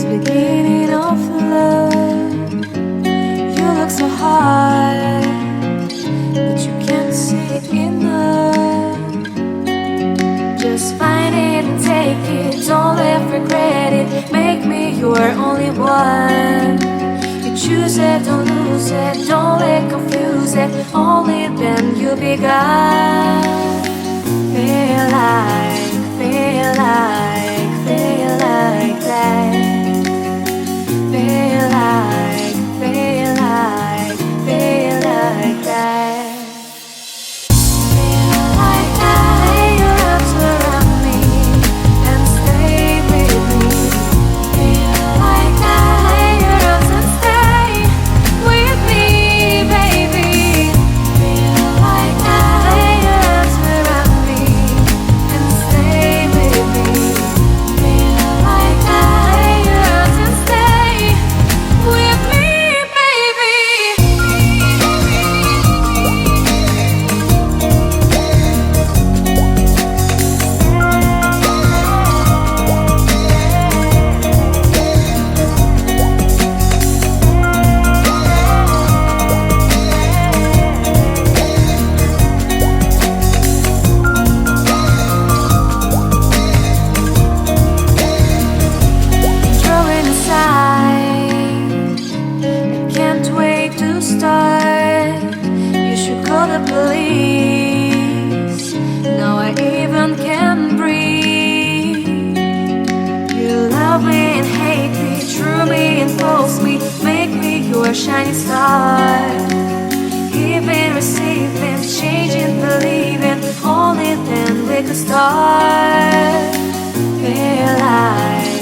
Beginning of love. You look so high, but you can't see enough. Just find it and take it, don't ever regret it. Make me your only one. You choose it, don't lose it, don't let confuse it. Only then you'll be God. Feel like that. Feel like that. Feel like that. Lay your arms around me and stay with me. Feel like that. Lay your arms and stay with me, baby. Feel like that. Lay your arms around me and stay with me. Feel like that. Lay your arms and stay with me, baby. Throwing aside, I can't wait to start. You should call the police. Now I even can breathe. You love me and hate me, true me and false me, make me your shining star. Giving, receiving, changing, believing, only then we could start. Feel like